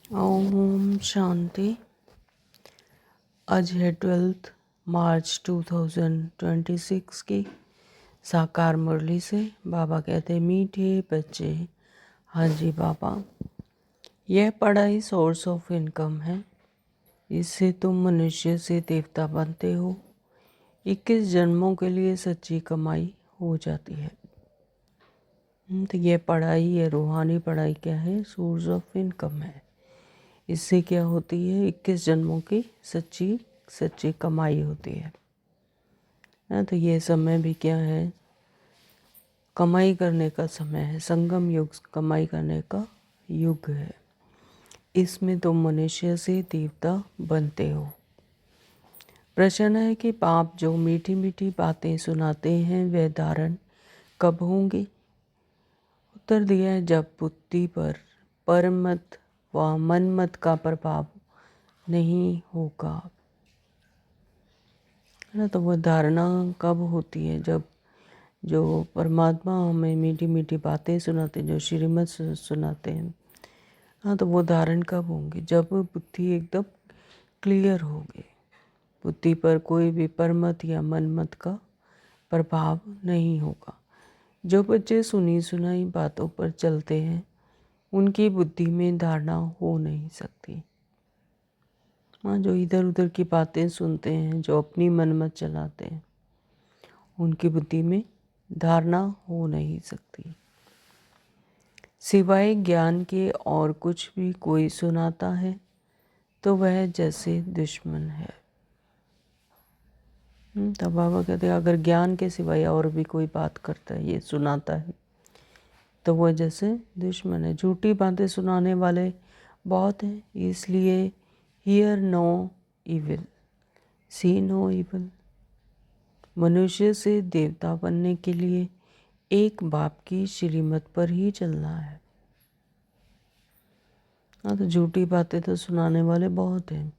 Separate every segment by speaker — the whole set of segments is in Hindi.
Speaker 1: ओम शांति। आज है 12 मार्च 2026 की साकार मुरली से। बाबा कहते मीठे बच्चे, हाँ जी बाबा, यह पढ़ाई सोर्स ऑफ इनकम है। इससे तुम मनुष्य से देवता बनते हो। 21 जन्मों के लिए सच्ची कमाई हो जाती है। तो यह पढ़ाई, ये रूहानी पढ़ाई क्या है? सोर्स ऑफ इनकम है। इससे क्या होती है? 21 जन्मों की सच्ची कमाई होती है। तो ये समय भी क्या है? कमाई करने का समय है। संगम युग कमाई करने का युग है। इसमें तुम मनुष्य से देवता बनते हो। प्रश्न है कि पाप जो मीठी मीठी बातें सुनाते हैं वह धारण कब होंगी? उत्तर दिया है, जब बुद्धि पर परमत व मनमत का प्रभाव नहीं होगा। है ना? तो वह धारणा कब होती है? जब जो परमात्मा हमें मीठी मीठी बातें सुनाते हैं, जो श्रीमत सुनाते हैं, हाँ, तो वो धारण कब होंगे? जब बुद्धि एकदम क्लियर होगी, बुद्धि पर कोई भी परमत या मनमत का प्रभाव नहीं होगा। जो बच्चे सुनी सुनाई बातों पर चलते हैं उनकी बुद्धि में धारणा हो नहीं सकती। हाँ, जो इधर उधर की बातें सुनते हैं, जो अपनी मनमत चलाते हैं, उनकी बुद्धि में धारणा हो नहीं सकती। सिवाय ज्ञान के और कुछ भी कोई सुनाता है तो वह जैसे दुश्मन है। तब बाबा कहते हैं, अगर ज्ञान के सिवाय और भी कोई बात करता है, ये सुनाता है, तो वह जैसे दुश्मन है। झूठी बातें सुनाने वाले बहुत हैं, इसलिए hear no evil, see no evil. मनुष्य से देवता बनने के लिए एक बाप की श्रीमत पर ही चलना है। हाँ, तो झूठी बातें तो सुनाने वाले बहुत हैं,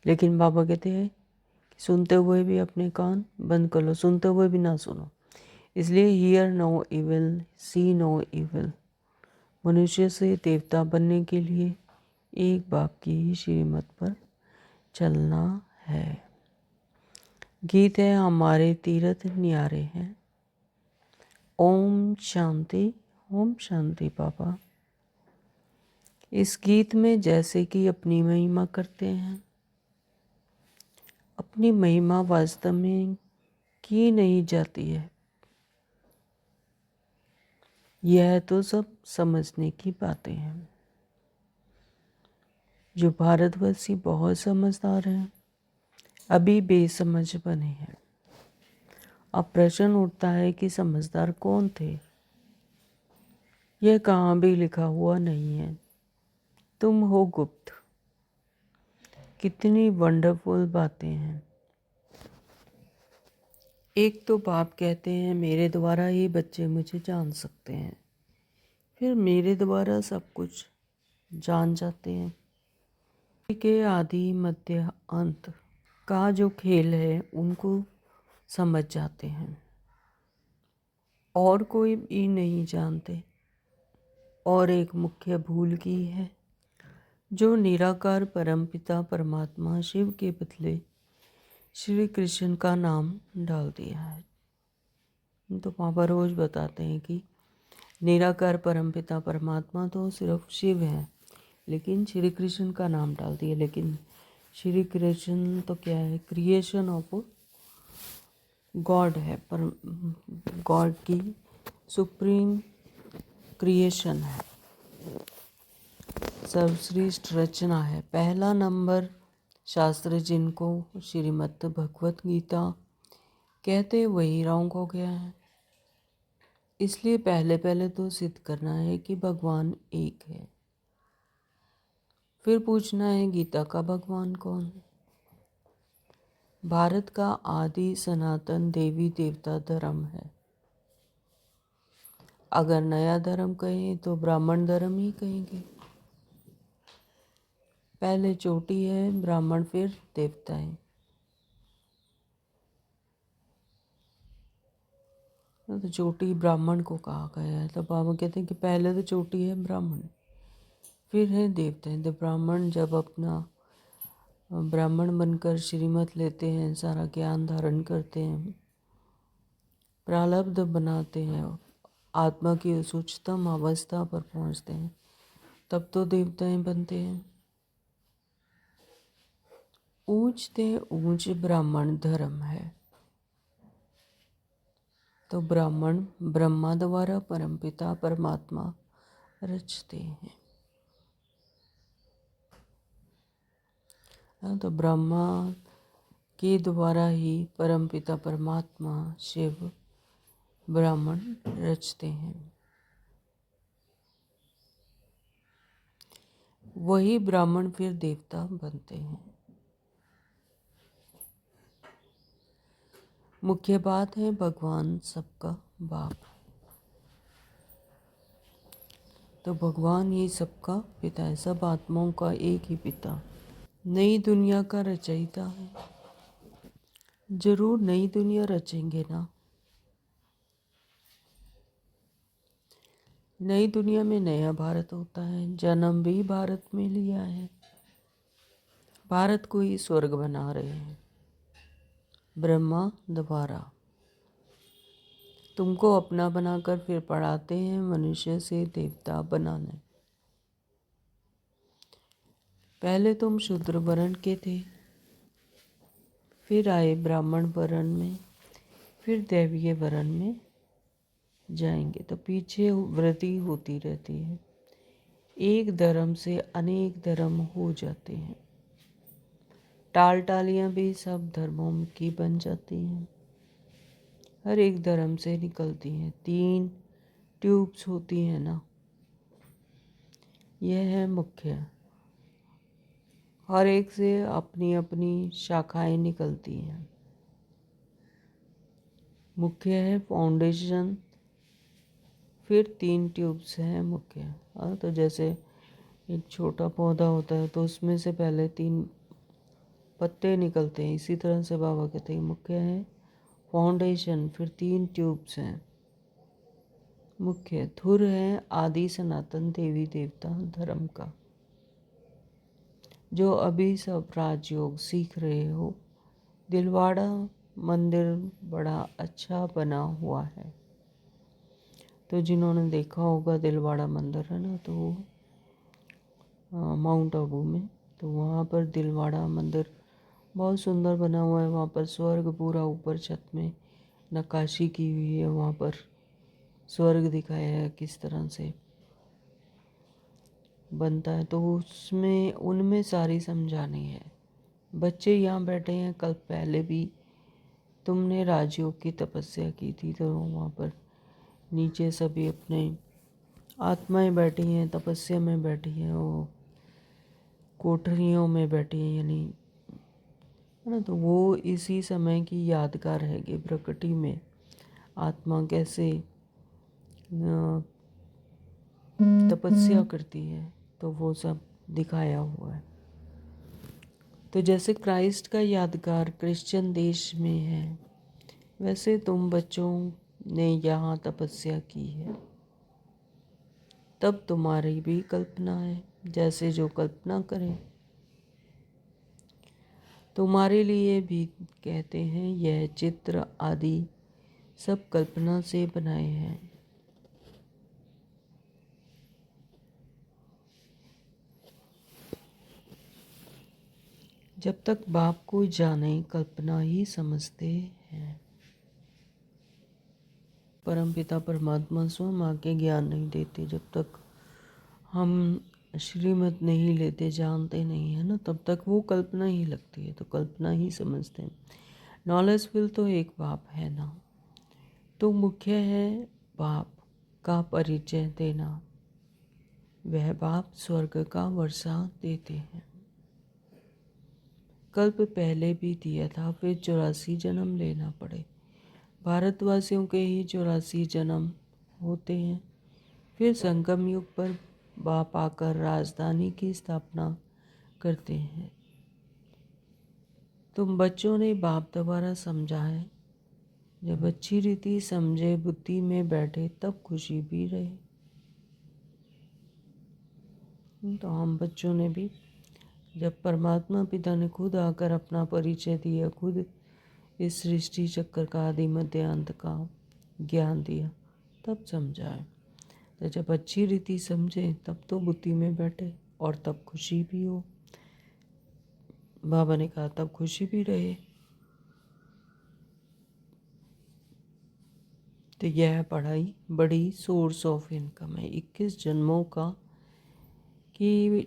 Speaker 1: लेकिन बाबा कहते हैं कि सुनते हुए भी अपने कान बंद कर लो, सुनते हुए भी ना सुनो। इसलिए hear no evil, see no evil. मनुष्य से देवता बनने के लिए एक बाप की ही श्रीमत पर चलना है। गीत है, हमारे तीर्थ न्यारे हैं। ओम शांति। ओम शांति बाबा। इस गीत में जैसे कि अपनी महिमा करते हैं, अपनी महिमा वास्तव में की नहीं जाती है। यह तो सब समझने की बातें हैं। जो भारतवासी बहुत समझदार हैं, अभी बेसमझ बने हैं। अब प्रश्न उठता है कि समझदार कौन थे? यह कहाँ भी लिखा हुआ नहीं है। तुम हो गुप्त। कितनी वंडरफुल बातें हैं। एक तो बाप कहते हैं, मेरे द्वारा ही बच्चे मुझे जान सकते हैं, फिर मेरे द्वारा सब कुछ जान जाते हैं। के आदि मध्य अंत का जो खेल है उनको समझ जाते हैं, और कोई भी नहीं जानते। और एक मुख्य भूल की है, जो निराकार परमपिता परमात्मा शिव के बदले श्री कृष्ण का नाम डाल दिया है। तो पापा रोज बताते हैं कि निराकार परमपिता परमात्मा तो सिर्फ शिव है, लेकिन श्री कृष्ण का नाम डाल दिया। लेकिन श्री कृष्ण तो क्या है? क्रिएशन ऑफ गॉड है, पर गॉड की सुप्रीम क्रिएशन है, सर्वश्रेष्ठ रचना है। पहला नंबर शास्त्र जिनको श्रीमद् भगवत गीता कहते वही रॉन्ग हो गया है। इसलिए पहले पहले तो सिद्ध करना है कि भगवान एक है, फिर पूछना है गीता का भगवान कौन। भारत का आदि सनातन देवी देवता धर्म है। अगर नया धर्म कहें तो ब्राह्मण धर्म ही कहेंगे। पहले चोटी है ब्राह्मण, फिर देवता है। तो चोटी ब्राह्मण को कहा गया है। तो बाबा कहते हैं कि पहले तो चोटी है ब्राह्मण, फिर है देवता। द ब्राह्मण जब अपना ब्राह्मण बनकर श्रीमत लेते हैं, सारा ज्ञान धारण करते हैं, प्रारब्ध बनाते हैं, आत्मा की उस उच्चतम अवस्था पर पहुंचते हैं, तब तो देवताएं बनते हैं। ऊंचते ऊंच ब्राह्मण धर्म है। तो ब्राह्मण ब्रह्मा द्वारा परमपिता परमात्मा रचते हैं। तो ब्रह्मा के द्वारा ही परमपिता परमात्मा शिव ब्राह्मण रचते हैं। वही ब्राह्मण फिर देवता बनते हैं। मुख्य बात है भगवान सबका बाप। तो भगवान ही सबका पिता है, सब आत्माओं का एक ही पिता। नई दुनिया का रचयिता है। जरूर नई दुनिया रचेंगे ना। नई दुनिया में नया भारत होता है। जन्म भी भारत में लिया है। भारत को ही स्वर्ग बना रहे हैं ब्रह्मा द्वारा। तुमको अपना बनाकर फिर पढ़ाते हैं मनुष्य से देवता बनाने। पहले तुम शूद्र वर्ण के थे, फिर आए ब्राह्मण वर्ण में, फिर दैवीय वर्ण में जाएंगे। तो पीछे वृद्धि होती रहती है। एक धर्म से अनेक धर्म हो जाते हैं। टाल टालियाँ भी सब धर्मों की बन जाती हैं। हर एक धर्म से निकलती हैं। 3 ट्यूब्स होती हैं ना, यह है मुख्य। हर एक से अपनी अपनी शाखाएं निकलती हैं। मुख्य है फाउंडेशन, फिर 3 ट्यूब्स हैं मुख्य। तो जैसे एक छोटा पौधा होता है तो उसमें से पहले 3 पत्ते निकलते हैं। इसी तरह से बाबा कहते हैं मुख्य है फाउंडेशन, फिर 3 ट्यूब्स हैं मुख्य। धुर है आदि सनातन देवी देवता धर्म का, जो अभी सब राजयोग सीख रहे हो। दिलवाड़ा मंदिर बड़ा अच्छा बना हुआ है। तो जिन्होंने देखा होगा दिलवाड़ा मंदिर है ना, तो माउंट आबू में, तो वहाँ पर दिलवाड़ा मंदिर बहुत सुंदर बना हुआ है। वहाँ पर स्वर्ग पूरा ऊपर छत में नक्काशी की हुई है। वहाँ पर स्वर्ग दिखाया है किस तरह से बनता है। तो उसमें उनमें सारी समझानी है। बच्चे यहाँ बैठे हैं, कल पहले भी तुमने राजयोग की तपस्या की थी, तो वहाँ पर नीचे सभी अपने आत्माएं बैठी हैं, तपस्या में बैठी हैं, वो कोठरियों में बैठी हैं, यानी है ना। तो वो इसी समय की यादगार है कि प्रकृति में आत्मा कैसे तपस्या करती है, तो वो सब दिखाया हुआ है। तो जैसे क्राइस्ट का यादगार क्रिश्चियन देश में है, वैसे तुम बच्चों ने यहाँ तपस्या की है, तब तुम्हारी भी कल्पना है। जैसे जो कल्पना करें, तुम्हारे लिए भी कहते हैं यह चित्र आदि सब कल्पना से बनाए हैं। जब तक बाप को जाने कल्पना ही समझते हैं। परमपिता परमात्मा स्वयं आके ज्ञान नहीं देते। जब तक हम श्रीमत नहीं लेते, जानते नहीं है ना, तब तक वो कल्पना ही लगती है। तो कल्पना ही समझते हैं। नॉलेजफुल तो एक बाप है ना। तो मुख्य है बाप का परिचय देना। वह बाप स्वर्ग का वर्षा देते हैं। कल्प पहले भी दिया था, फिर 84 जन्म लेना पड़े। भारतवासियों के ही 84 जन्म होते हैं। फिर संगम युग पर बाप आकर राजधानी की स्थापना करते हैं। तुम बच्चों ने बाप द्वारा समझा है। जब अच्छी रीति समझे, बुद्धि में बैठे, तब खुशी भी रहे। तो हम बच्चों ने भी जब परमात्मा पिता ने खुद आकर अपना परिचय दिया, खुद इस सृष्टि चक्र का आदि मध्य अंत का ज्ञान दिया, तब समझा है। तो जब अच्छी रीति समझे तब तो बुद्धि में बैठे और तब खुशी भी हो। बाबा ने कहा तब खुशी भी रहे। तो यह पढ़ाई बड़ी सोर्स ऑफ इनकम है। 21 जन्मों का की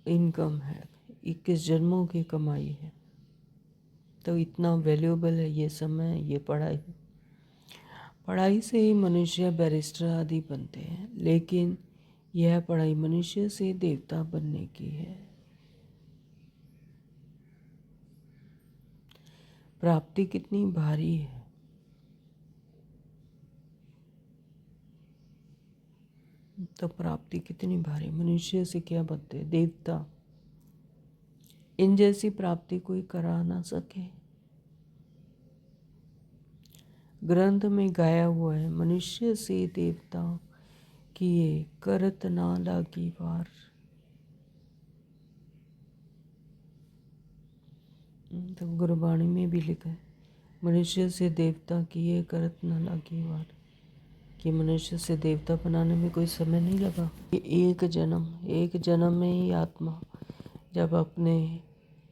Speaker 1: इनकम है, 21 जन्मों की कमाई है। तो इतना वैल्यूएबल है ये समय, ये पढ़ाई। पढ़ाई से ही मनुष्य बैरिस्टर आदि बनते हैं, लेकिन यह पढ़ाई मनुष्य से देवता बनने की है। प्राप्ति कितनी भारी है। तो प्राप्ति कितनी भारी, मनुष्य से क्या बनते, देवता। इन जैसी प्राप्ति कोई करा ना सके। ग्रंथ में गाया हुआ है, मनुष्य से देवता किए करत ना लागी वार। तो गुरबाणी में भी लिखा है, मनुष्य से देवता किए करत ना लागी वार, कि मनुष्य से देवता बनाने में कोई समय नहीं लगा। एक जन्म में ही आत्मा जब अपने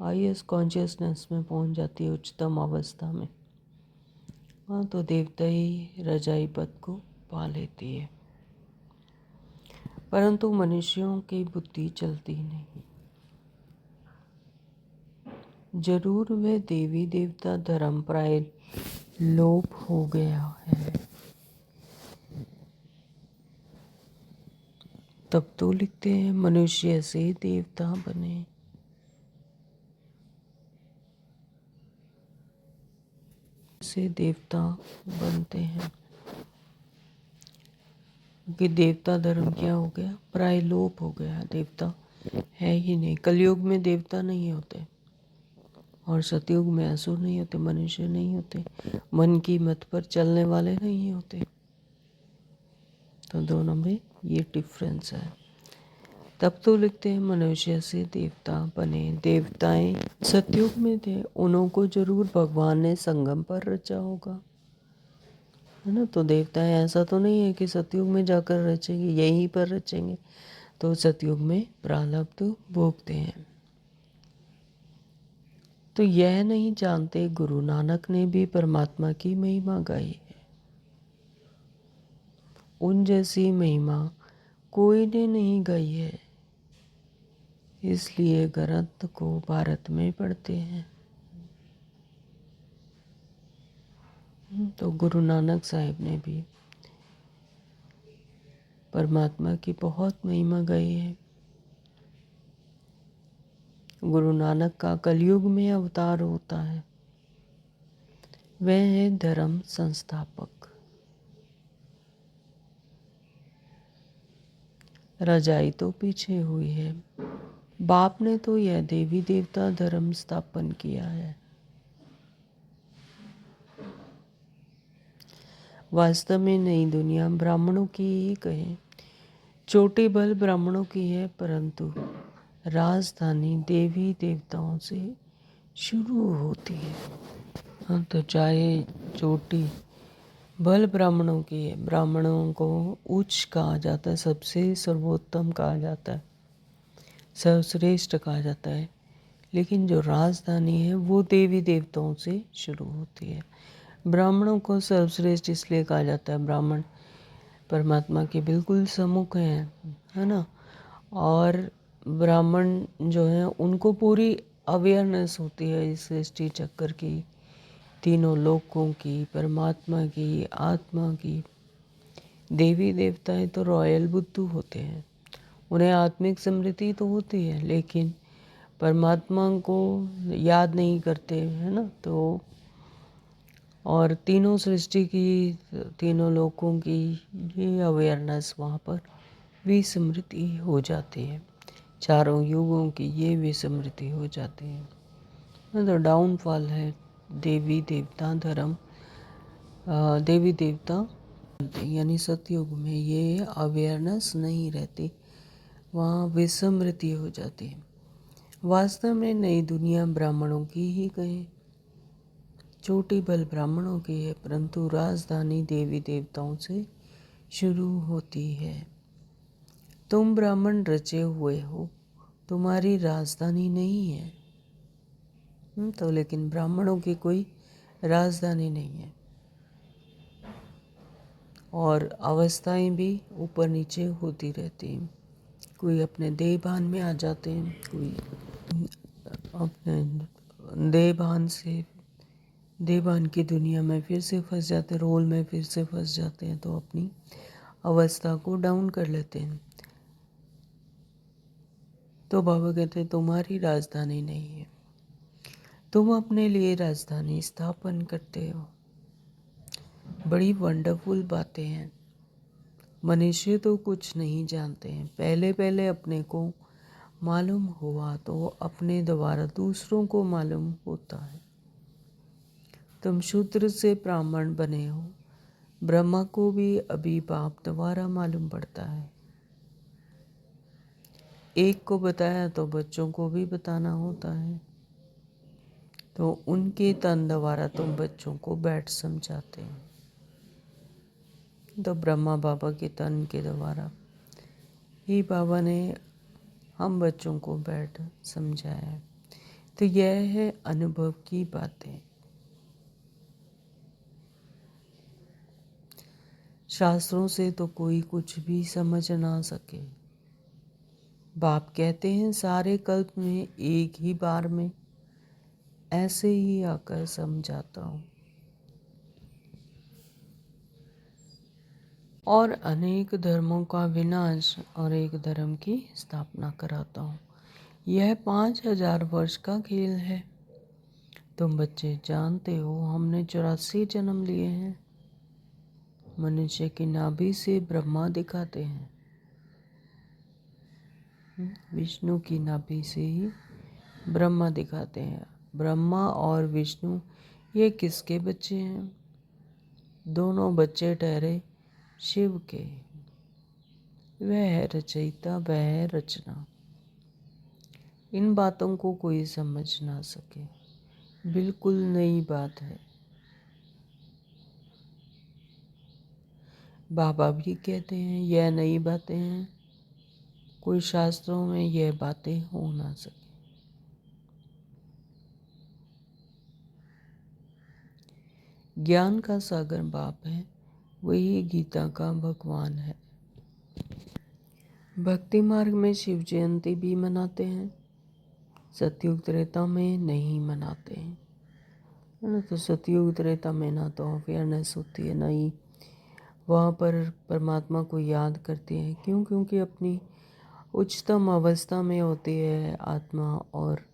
Speaker 1: हाईएस्ट कॉन्शियसनेस में पहुंच जाती है, उच्चतम अवस्था में, हाँ, तो देवता ही रजाई पद को पा लेती है। परंतु मनुष्यों की बुद्धि चलती नहीं। जरूर वह देवी देवता धर्म प्राय लोप हो गया है। तब तो लिखते हैं मनुष्य से देवता बने। से देवता बनते हैं कि देवता धर्म क्या हो गया, प्राय लोप हो गया। देवता है ही नहीं। कलयुग में देवता नहीं होते और सतयुग में असुर नहीं होते, मनुष्य नहीं होते, मन की मत पर चलने वाले नहीं होते। तो दोनों में ये डिफरेंस है। तब तो लिखते हैं मनुष्य से देवता बने। देवताएं सतयुग में थे, उन्हों को जरूर भगवान ने संगम पर रचा होगा, है ना। तो देवताएं ऐसा तो नहीं है कि सतयुग में जाकर रचेंगे, यहीं पर रचेंगे। तो सतयुग में प्रारब्ध भोगते हैं। तो यह नहीं जानते गुरु नानक ने भी परमात्मा की महिमा गाई है। उन जैसी महिमा कोई ने नहीं गाई है, इसलिए ग्रंथ को भारत में पढ़ते हैं। तो गुरु नानक साहिब ने भी परमात्मा की बहुत महिमा गाई है। गुरु नानक का कलयुग में अवतार होता है, वह है धर्म संस्थापक। रजाई तो पीछे हुई है, बाप ने तो यह देवी देवता धर्म स्थापन किया है। वास्तव में नई दुनिया ब्राह्मणों की ही कहे, चोटी बल ब्राह्मणों की है, परंतु राजधानी देवी देवताओं से शुरू होती है। हाँ, तो चाहे चोटी बल ब्राह्मणों की है, ब्राह्मणों को उच्च कहा जाता है, सबसे सर्वोत्तम कहा जाता है, सर्वश्रेष्ठ कहा जाता है, लेकिन जो राजधानी है वो देवी देवताओं से शुरू होती है। ब्राह्मणों को सर्वश्रेष्ठ इसलिए कहा जाता है, ब्राह्मण परमात्मा के बिल्कुल सम्मुख हैं, है ना। और ब्राह्मण जो है उनको पूरी अवेयरनेस होती है इस सृष्टि चक्कर की, तीनों लोकों की, परमात्मा की, आत्मा की। देवी देवताएं तो रॉयल बुद्धू होते हैं, उन्हें आत्मिक स्मृति तो होती है, लेकिन परमात्मा को याद नहीं करते, है ना। तो और तीनों सृष्टि की, तीनों लोकों की ये अवेयरनेस वहाँ पर विस्मृति हो जाती है। चारों युगों की ये विस्मृति हो जाती है। तो डाउनफॉल है देवी देवता धर्म। देवी देवता यानी सतयुग में ये अवेयरनेस नहीं रहती, वहाँ विस्मृति हो जाती है। वास्तव में नई दुनिया ब्राह्मणों की ही कहे, छोटी बल ब्राह्मणों की है, परंतु राजधानी देवी देवताओं से शुरू होती है। तुम ब्राह्मण रचे हुए हो, तुम्हारी राजधानी नहीं है। तो लेकिन ब्राह्मणों की कोई राजधानी नहीं है, और अवस्थाएं भी ऊपर नीचे होती रहती हैं। कोई अपने देहभान में आ जाते हैं, कोई अपने देहभान से देहभान की दुनिया में फिर से फंस जाते हैं, रोल में फिर से फंस जाते हैं, तो अपनी अवस्था को डाउन कर लेते हैं। तो बाबा कहते हैं तुम्हारी राजधानी नहीं है, तुम अपने लिए राजधानी स्थापन करते हो। बड़ी वंडरफुल बातें हैं। मनुष्य तो कुछ नहीं जानते हैं, पहले पहले अपने को मालूम हुआ तो अपने द्वारा दूसरों को मालूम होता है। तुम शूद्र से ब्राह्मण बने हो, ब्रह्मा को भी अभी बाप द्वारा मालूम पड़ता है। एक को बताया तो बच्चों को भी बताना होता है, तो उनके तन द्वारा तुम बच्चों को बैठ समझाते हो। तो ब्रह्मा बाबा के तन के द्वारा ही बाबा ने हम बच्चों को बैठ समझाया है। तो यह है अनुभव की बातें। शास्त्रों से तो कोई कुछ भी समझ ना सके। बाप कहते हैं सारे कल्प में एक ही बार में ऐसे ही आकर समझाता हूँ, और अनेक धर्मों का विनाश और एक धर्म की स्थापना कराता हूँ। यह 5000 वर्ष का खेल है। तुम बच्चे जानते हो हमने 84 जन्म लिए हैं। मनुष्य की नाभि से ब्रह्मा दिखाते हैं, विष्णु की नाभि से ही ब्रह्मा दिखाते हैं। ब्रह्मा और विष्णु ये किसके बच्चे हैं? दोनों बच्चे ठहरे शिव के। वह है रचयिता, वह है रचना। इन बातों को कोई समझ ना सके, बिल्कुल नई बात है। बाबा भी कहते हैं यह नई बातें हैं, कोई शास्त्रों में यह बातें हो ना सके। ज्ञान का सागर बाप है, वही गीता का भगवान है। भक्ति मार्ग में शिव जयंती भी मनाते हैं, सतयुग त्रेता में नहीं मनाते हैं, है ना। तो सतयुग त्रेता में ना तो अवेयरनेस होती है, ना ही वहाँ पर परमात्मा को याद करते हैं। क्यों? क्योंकि अपनी उच्चतम अवस्था में होती है आत्मा, और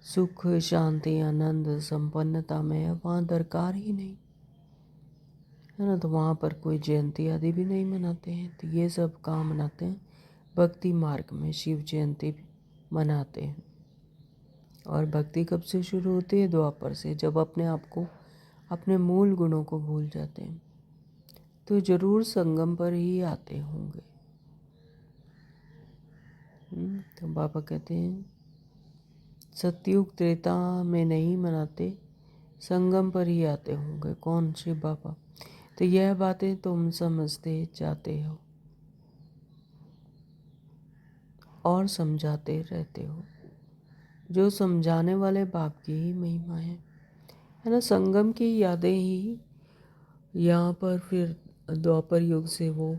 Speaker 1: सुख शांति आनंद संपन्नता में है, वहाँ दरकार ही नहीं, है ना। तो वहाँ पर कोई जयंती आदि भी नहीं मनाते हैं। तो ये सब कहाँ मनाते हैं? भक्ति मार्ग में शिव जयंती भी मनाते हैं। और भक्ति कब से शुरू होती है? द्वापर से, जब अपने आप को, अपने मूल गुणों को भूल जाते हैं। तो जरूर संगम पर ही आते होंगे। तो बाबा कहते हैं सतयुग त्रेता में नहीं मनाते, संगम पर ही आते होंगे। कौन? शिव बाबा। तो यह बातें तुम समझते जाते हो और समझाते रहते हो। जो समझाने वाले बाप की ही महिमा है ना। संगम की यादें ही यहाँ पर फिर द्वापर युग से वो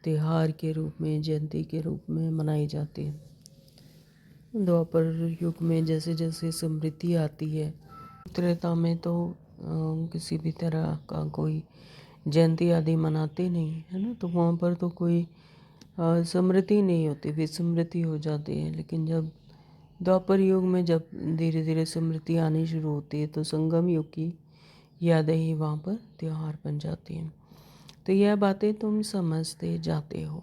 Speaker 1: त्योहार के रूप में, जयंती के रूप में मनाई जाती है। द्वापर युग में जैसे जैसे समृद्धि आती है, त्रेता में तो किसी भी तरह का कोई जयंती आदि मनाते नहीं, है ना। तो वहाँ पर तो कोई समृद्धि नहीं होती, विस्मृति हो जाती है। लेकिन जब द्वापर युग में जब धीरे धीरे समृद्धि आनी शुरू होती है, तो संगम युग की यादें ही वहाँ पर त्योहार बन जाती हैं। तो यह बातें तुम समझते जाते हो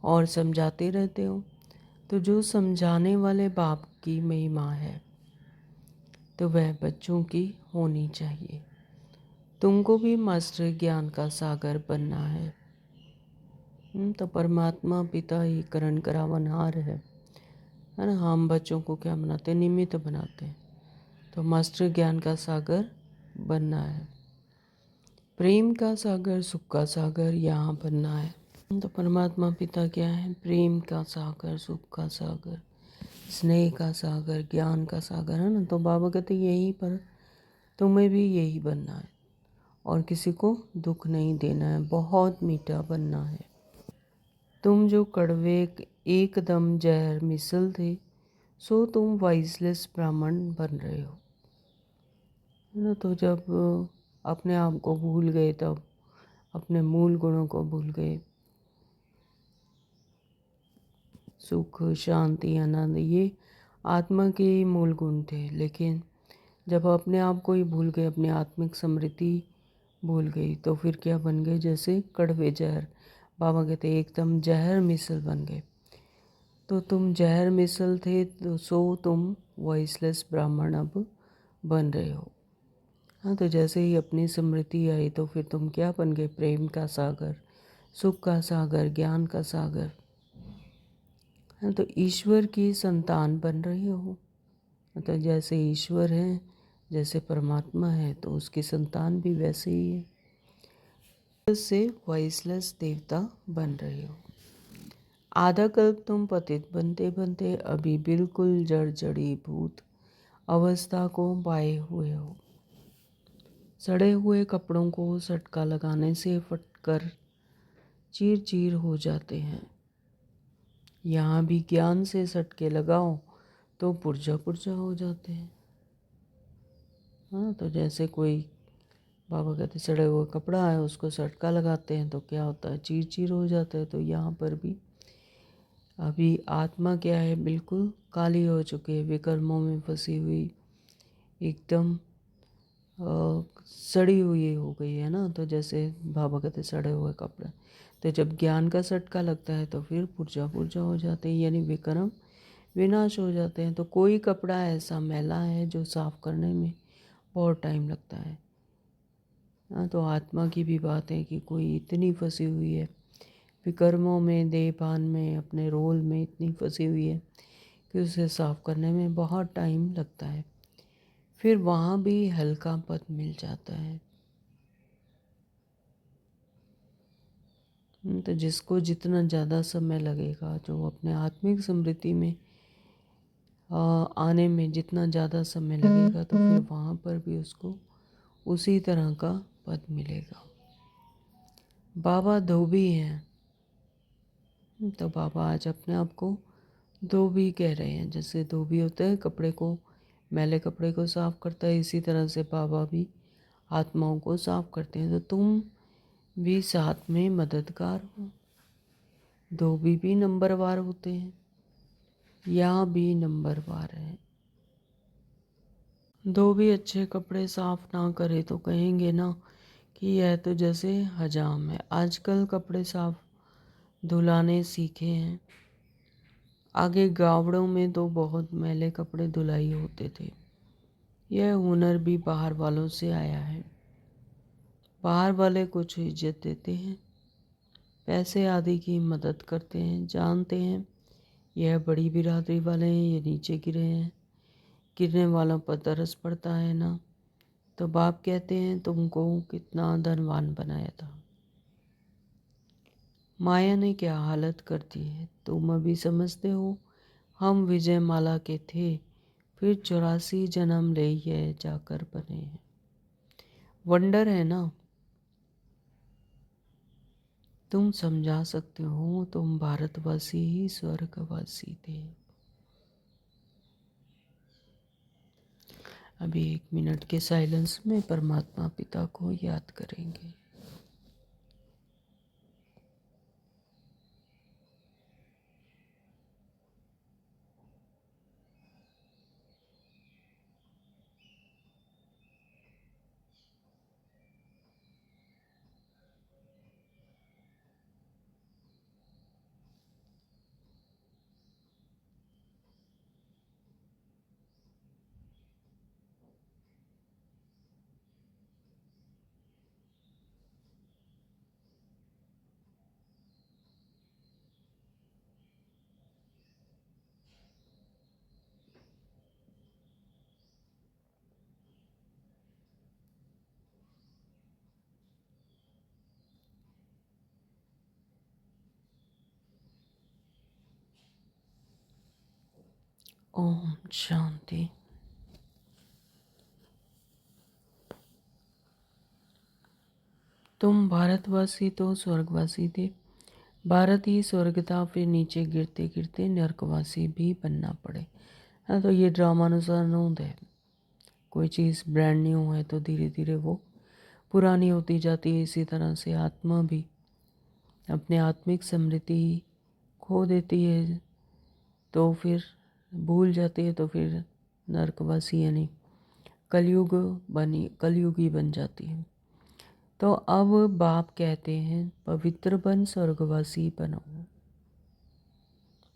Speaker 1: और समझाते रहते हो। तो जो समझाने वाले बाप की महिमा है, तो वह बच्चों की होनी चाहिए। तुमको भी मास्टर ज्ञान का सागर बनना है। तो परमात्मा पिता ही करण करावनहार है ना। हम बच्चों को क्या बनाते हैं, निमित्त बनाते हैं। तो मास्टर ज्ञान का सागर बनना है, प्रेम का सागर, सुख का सागर यहाँ बनना है। तो परमात्मा पिता क्या है, प्रेम का सागर, सुख का सागर, स्नेह का सागर, ज्ञान का सागर है ना। तो बाबा कहते यही पर तुम्हें भी यही बनना है और किसी को दुख नहीं देना है, बहुत मीठा बनना है। तुम जो कड़वे एकदम जहर मिसल थे, सो तुम वाइसलेस ब्राह्मण बन रहे हो, है ना। तो जब अपने आप को भूल गए, तब अपने मूल गुणों को भूल गए, सुख, शांति, आनंद, ये आत्मा के मूल गुण थे। लेकिन जब अपने आप को ही भूल गए, अपनी आत्मिक समृद्धि भूल गई, तो फिर क्या बन गए, जैसे कड़वे जहर। बाबा कहते एकदम जहर मिसल बन गए। तो तुम जहर मिसल थे, तो सो तुम वॉइसलेस ब्राह्मण अब बन रहे हो। हाँ, तो जैसे ही अपनी समृद्धि आई, तो फिर तुम क्या बन गए, प्रेम का सागर, सुख का सागर, ज्ञान का सागर। हाँ, तो ईश्वर की संतान बन रहे हो। तो जैसे ईश्वर है, जैसे परमात्मा है, तो उसकी संतान भी वैसे ही है। उससे वॉइसलेस देवता बन रहे हो। आधा कल्प तुम पतित बनते बनते अभी बिल्कुल जड़ जड़ी भूत अवस्था को पाए हुए हो। सड़े हुए कपड़ों को सटका लगाने से फटकर चीर चीर हो जाते हैं। यहाँ भी ज्ञान से सटके लगाओ तो पुर्जा पुर्जा हो जाते हैं। हाँ, तो जैसे कोई, बाबा कहते सड़े हुए कपड़ा है, उसको सटका लगाते हैं तो क्या होता है, चीर चीर हो जाता है। तो यहाँ पर भी अभी आत्मा क्या है, बिल्कुल काली हो चुकी है, विकर्मों में फंसी हुई, एकदम सड़ी हुई हो गई है ना। तो जैसे बाबा कहते सड़े हुए कपड़े, तो जब ज्ञान का सटका लगता है तो फिर पुर्जा पुर्जा हो जाते हैं, यानी विकर्म विनाश हो जाते हैं। तो कोई कपड़ा ऐसा मैला है जो साफ करने में बहुत टाइम लगता है। हाँ, तो आत्मा की भी बात है कि कोई इतनी फंसी हुई है विकर्मों में, देहभान में, अपने रोल में इतनी फंसी हुई है कि उसे साफ करने में बहुत टाइम लगता है। फिर वहाँ भी हल्का पद मिल जाता है। तो जिसको जितना ज़्यादा समय लगेगा, जो अपने आत्मिक समृद्धि में आने में जितना ज़्यादा समय लगेगा, तो फिर वहाँ पर भी उसको उसी तरह का पद मिलेगा। बाबा धोबी हैं, तो बाबा आज अपने आप को धोबी कह रहे हैं। जैसे धोबी होता है, कपड़े को, मैले कपड़े को साफ करता है, इसी तरह से बाबा भी आत्माओं को साफ करते हैं। तो तुम भी साथ में मददगार हो। धोबी भी नंबरवार होते हैं, यहाँ भी नंबरवार है। धोबी अच्छे कपड़े साफ ना करे तो कहेंगे ना कि यह तो जैसे हजाम है। आजकल कपड़े साफ धुलाने सीखे हैं, आगे गावड़ों में तो बहुत मैले कपड़े धुलाई होते थे। यह हुनर भी बाहर वालों से आया है। बाहर वाले कुछ इज्जत देते हैं, पैसे आदि की मदद करते हैं, जानते हैं यह बड़ी बिरादरी वाले हैं, ये नीचे गिरे हैं, गिरने वालों पर तरस पड़ता है ना। तो बाप कहते हैं तुमको कितना धनवान बनाया था, माया ने क्या हालत कर दी है। तुम अभी समझते हो हम विजय माला के थे, फिर 84 जन्म ले ये जाकर बने हैं। वंडर है ना। तुम समझा सकते हो तुम भारतवासी ही स्वर्गवासी थे। अभी 1 मिनट के साइलेंस में परमात्मा पिता को याद करेंगे। ओम शांति। तुम भारतवासी तो स्वर्गवासी थे। भारत ही स्वर्ग था, फिर नीचे गिरते गिरते नरकवासी भी बनना पड़े। हाँ, तो ये ड्रामानुसार है। कोई चीज़ ब्रांड न्यू है तो धीरे धीरे वो पुरानी होती जाती है। इसी तरह से आत्मा भी अपने आत्मिक समृद्धि खो देती है तो फिर भूल जाती है, तो फिर नरकवासी यानी कलयुगी बन जाती है। तो अब बाप कहते हैं पवित्र बन, स्वर्गवासी बनो,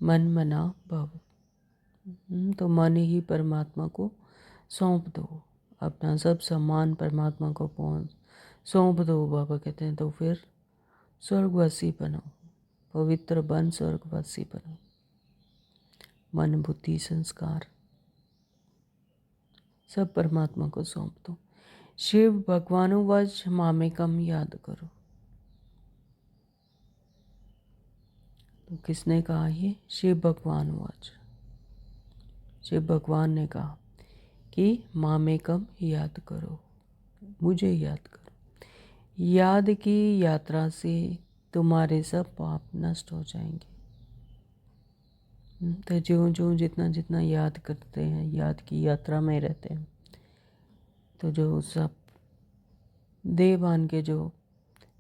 Speaker 1: मन मना भव। तो मन ही परमात्मा को सौंप दो, अपना सब सम्मान परमात्मा को सौंप दो। बाबा कहते हैं तो फिर स्वर्गवासी बनो, पवित्र बन, स्वर्गवासी बनो। मन बुद्धि संस्कार सब परमात्मा को सौंप दो। शिव भगवानो वज मामेकम याद करो। तो किसने कहा ये? शिव भगवान वज। शिव भगवान ने कहा कि मामेकम याद करो, मुझे याद करो। याद की यात्रा से तुम्हारे सब पाप नष्ट हो जाएंगे। तो जो जितना जितना याद करते हैं, याद की यात्रा में रहते हैं, तो जो सब देवान के जो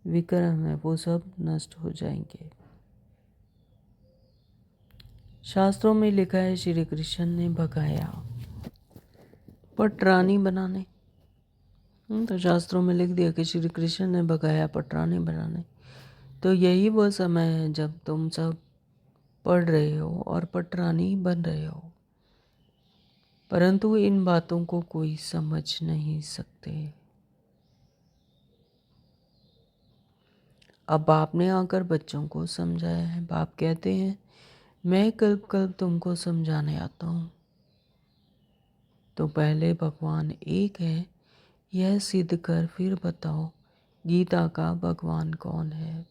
Speaker 1: विक्रम है वो सब नष्ट हो जाएंगे। शास्त्रों में लिखा है श्री कृष्ण ने भगाया पटरानी बनाने। तो शास्त्रों में लिख दिया कि श्री कृष्ण ने भगाया पटरानी बनाने। तो यही वो समय है जब तुम सब पढ़ रहे हो और पटरानी बन रहे हो, परंतु इन बातों को कोई समझ नहीं सकते। अब बाप ने आकर बच्चों को समझाया है। बाप कहते हैं मैं कल्प कल्प तुमको समझाने आता हूँ। तो पहले भगवान एक है यह सिद्ध कर फिर बताओ गीता का भगवान कौन है।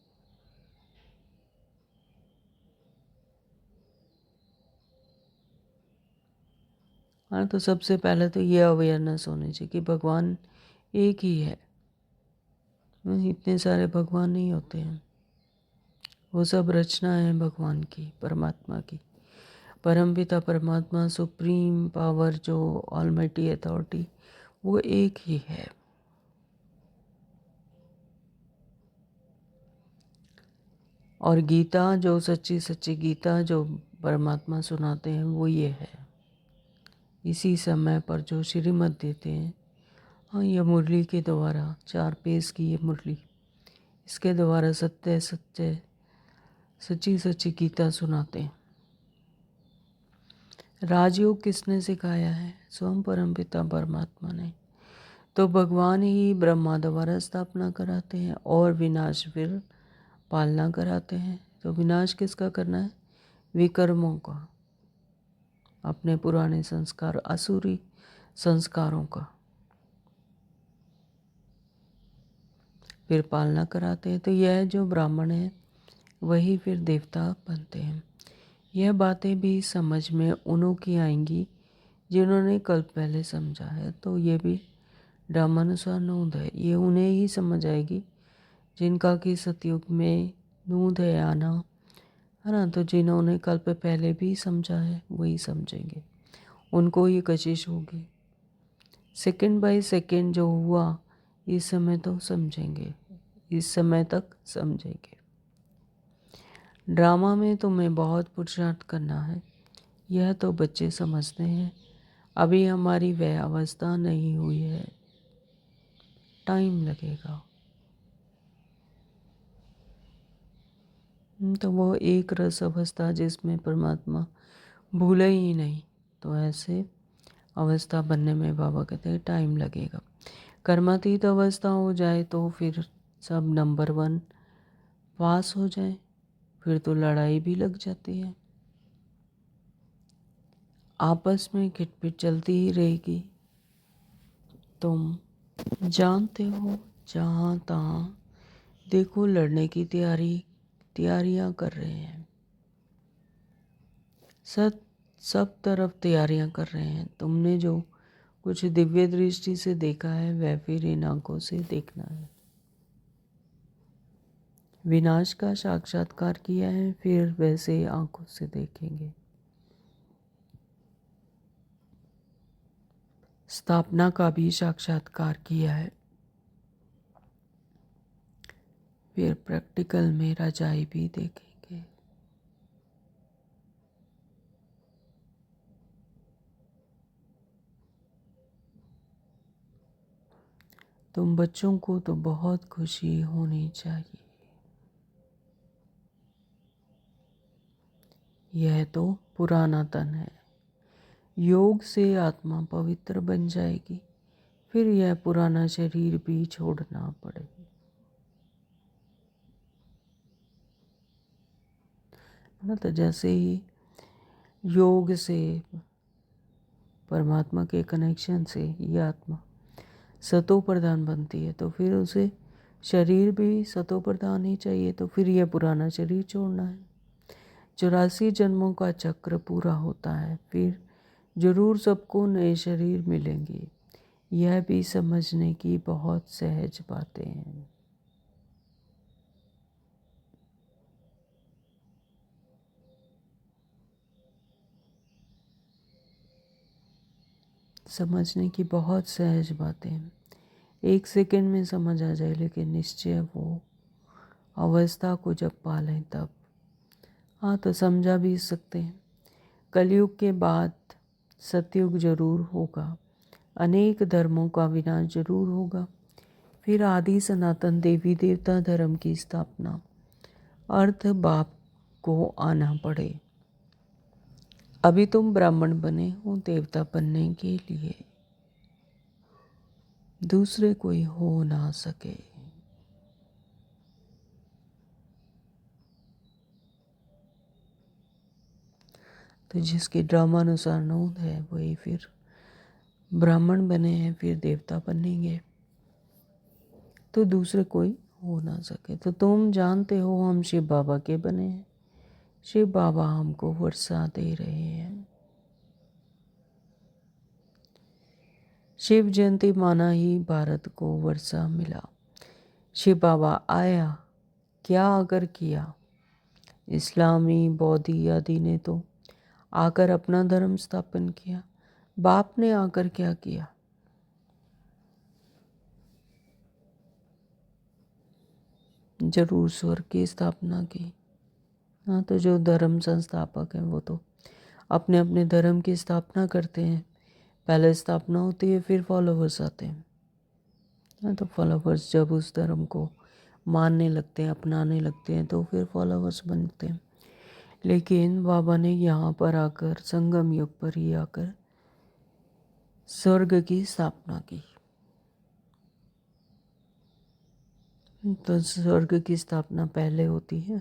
Speaker 1: हाँ, तो सबसे पहले तो ये अवेयरनेस होनी चाहिए कि भगवान एक ही है। इतने सारे भगवान नहीं होते हैं, वो सब रचना है भगवान की, परमात्मा की। परमपिता परमात्मा सुप्रीम पावर जो ऑलमाइटी अथॉरिटी, वो एक ही है। और गीता जो सच्ची सच्ची गीता जो परमात्मा सुनाते हैं वो ये है। इसी समय पर जो श्रीमत देते हैं, हाँ, ये मुरली के द्वारा 4 पेज की ये मुरली, इसके द्वारा सत्य सच्चे सच्ची सच्ची गीता सुनाते हैं। राजयोग किसने सिखाया है? स्वयं परमपिता परमात्मा ने। तो भगवान ही ब्रह्मा द्वारा स्थापना कराते हैं और विनाश फिर पालना कराते हैं। तो विनाश किसका करना है? विकर्मों का, अपने पुराने संस्कार असुरी संस्कारों का। फिर पालना कराते हैं। तो यह जो ब्राह्मण है वही फिर देवता बनते हैं। यह बातें भी समझ में उन्हों की आएंगी जिन्होंने कल पहले समझा है। तो ये भी ड्रामानुसार नूंद है, ये उन्हें ही समझ आएगी जिनका कि सतयुग में नूंद है आना, है ना। तो जिन्होंने कल्प पहले भी समझा है वही समझेंगे, उनको ही कशिश होगी। सेकंड बाय सेकंड जो हुआ इस समय तो समझेंगे, इस समय तक समझेंगे। ड्रामा में तुम्हें बहुत पुरुषार्थ करना है, यह तो बच्चे समझते हैं। अभी हमारी वह अवस्था नहीं हुई है, टाइम लगेगा। तो वो एक रस अवस्था जिसमें परमात्मा भूले ही नहीं, तो ऐसे अवस्था बनने में बाबा कहते हैं टाइम लगेगा। कर्मातीत अवस्था हो जाए तो फिर सब नंबर 1 पास हो जाए, फिर तो लड़ाई भी लग जाती है, आपस में खिटपिट चलती ही रहेगी। तुम जानते हो जहाँ तहाँ देखो लड़ने की तैयारियां कर रहे हैं। सब तरफ तैयारियां कर रहे हैं। तुमने जो कुछ दिव्य दृष्टि से देखा है वह फिर इन आंखों से देखना है। विनाश का साक्षात्कार किया है, फिर वैसे आंखों से देखेंगे। स्थापना का भी साक्षात्कार किया है, फिर प्रैक्टिकल में रजाई भी देखेंगे। तुम बच्चों को तो बहुत खुशी होनी चाहिए। यह तो पुराना तन है। योग से आत्मा पवित्र बन जाएगी, फिर यह पुराना शरीर भी छोड़ना पड़ेगा ना। तो जैसे ही योग से, परमात्मा के कनेक्शन से ये आत्मा सतो प्रधान बनती है, तो फिर उसे शरीर भी सतो प्रधान ही चाहिए। तो फिर यह पुराना शरीर छोड़ना है। 84 जन्मों का चक्र पूरा होता है, फिर जरूर सबको नए शरीर मिलेंगे। यह भी समझने की बहुत सहज बातें हैं। समझने की बहुत सहज बातें हैं। 1 सेकंड में समझ आ जाए, लेकिन निश्चय वो अवस्था को जब पालें तब। हाँ, तो समझा भी सकते हैं। कलयुग के बाद सतयुग जरूर होगा, अनेक धर्मों का विनाश जरूर होगा, फिर आदि सनातन देवी देवता धर्म की स्थापना। अर्थ बाप को आना पड़े। अभी तुम ब्राह्मण बने हो देवता बनने के लिए, दूसरे कोई हो ना सके। तो जिसके ड्रामानुसार नोंद है वही फिर ब्राह्मण बने हैं, फिर देवता बनेंगे, तो दूसरे कोई हो ना सके। तो तुम जानते हो हम शिव बाबा के बने हैं। शिव बाबा हमको वर्षा दे रहे हैं। शिव जयंती माना ही भारत को वर्षा मिला। शिव बाबा आया, क्या आकर किया? इस्लामी, बौद्धी आदि ने तो आकर अपना धर्म स्थापन किया। बाप ने आकर क्या किया? जरूर स्वर्ग की स्थापना की। हाँ, तो जो धर्म संस्थापक हैं वो तो अपने अपने धर्म की स्थापना करते हैं। पहले स्थापना होती है, फिर फॉलोवर्स आते हैं। हाँ, तो फॉलोवर्स जब उस धर्म को मानने लगते हैं, अपनाने लगते हैं, तो फिर फॉलोवर्स बनते हैं। लेकिन बाबा ने यहाँ पर आकर, संगम युग पर ही आकर स्वर्ग की स्थापना की। तो स्वर्ग की स्थापना पहले होती है,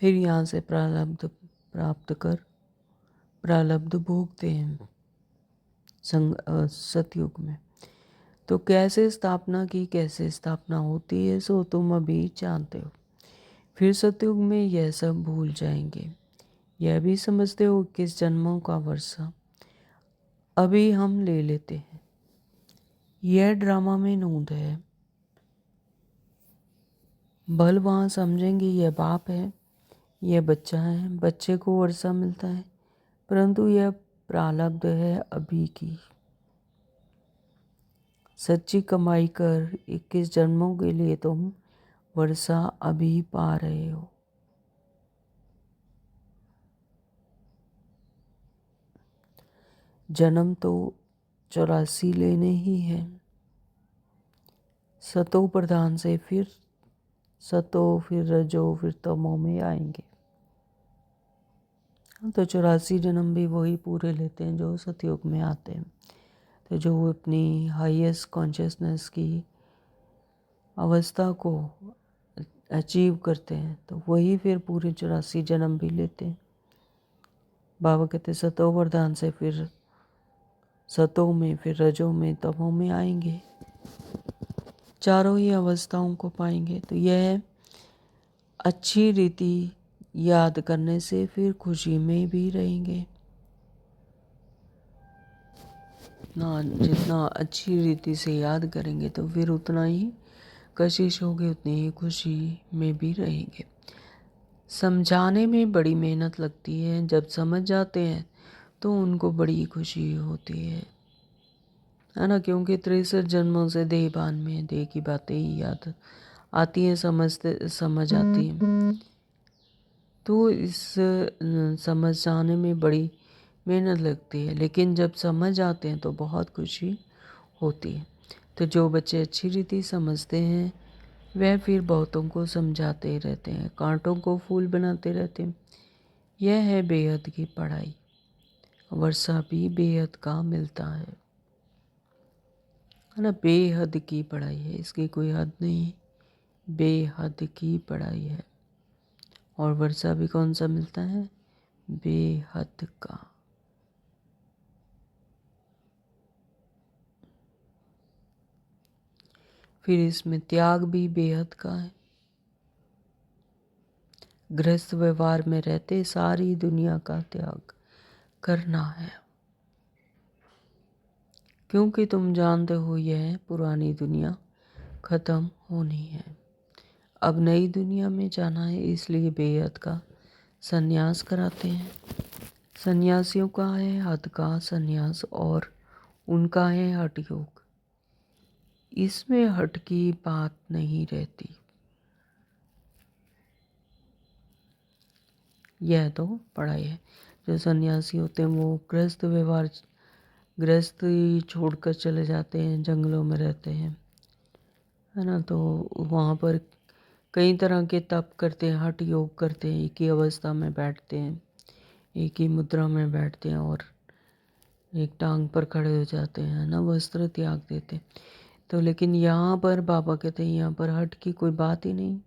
Speaker 1: फिर यहाँ से प्रारब्ध प्राप्त कर प्रारब्ध भोगते हैं सतयुग में। तो कैसे स्थापना की, कैसे स्थापना होती है, सो तुम अभी जानते हो। फिर सतयुग में यह सब भूल जाएंगे। यह भी समझते हो किस जन्मों का वर्षा अभी हम ले लेते हैं। यह ड्रामा में नोंद है। भल वहाँ समझेंगे यह बाप है, यह बच्चा है, बच्चे को वर्षा मिलता है, परंतु यह प्रारब्ध है अभी की। सच्ची कमाई कर 21 जन्मों के लिए तुम वर्षा अभी पा रहे हो। जन्म तो 84 लेने ही है। सतो प्रधान से फिर सतो, फिर रजो, फिर तमो में आएंगे। तो 84 जन्म भी वही पूरे लेते हैं जो सतयुग में आते हैं। तो जो अपनी हाईएस्ट कॉन्शियसनेस की अवस्था को अचीव करते हैं, तो वही फिर पूरे 84 जन्म भी लेते हैं। बाबा कहते सतो वरदान से फिर सतों में, फिर रजों में, तमों में आएंगे, चारों ही अवस्थाओं को पाएंगे। तो यह अच्छी रीति याद करने से फिर खुशी में भी रहेंगे। जितना अच्छी रीति से याद करेंगे तो फिर उतना ही कशिश होगी, उतनी ही खुशी में भी रहेंगे। समझाने में बड़ी मेहनत लगती है, जब समझ जाते हैं तो उनको बड़ी खुशी होती है ना। क्योंकि 63 जन्मों से देहभान में देह की बातें ही याद आती हैं, समझ आती हैं। तो इस समझ जाने में बड़ी मेहनत लगती है, लेकिन जब समझ आते हैं तो बहुत खुशी होती है। तो जो बच्चे अच्छी रीति समझते हैं वह फिर बहुतों को समझाते रहते हैं, कांटों को फूल बनाते रहते हैं। यह है बेहद की पढ़ाई। वर्षा भी बेहद का मिलता है ना। बेहद की पढ़ाई है, इसकी कोई हद नहीं, बेहद की पढ़ाई है। और वर्षा भी कौन सा मिलता है? बेहद का। फिर इसमें त्याग भी बेहद का है। गृहस्थ व्यवहार में रहते सारी दुनिया का त्याग करना है, क्योंकि तुम जानते हो यह पुरानी दुनिया खत्म होनी है, अब नई दुनिया में जाना है। इसलिए बेहद का संन्यास कराते हैं। सन्यासियों का है हद का संन्यास और उनका है हठ योग। इसमें हठ की बात नहीं रहती। यह तो पढ़ाई है। जो सन्यासी होते हैं वो गृहस्थ व्यवहार, गृहस्थी छोड़कर चले जाते हैं, जंगलों में रहते हैं, है ना। तो वहाँ पर कई तरह के तप करते हैं, हठ योग करते हैं, एक ही अवस्था में बैठते हैं, एक ही मुद्रा में बैठते हैं और एक टांग पर खड़े हो जाते हैं ना, वस्त्र त्याग देते हैं। तो लेकिन यहाँ पर बाबा कहते हैं यहाँ पर हठ की कोई बात ही नहीं।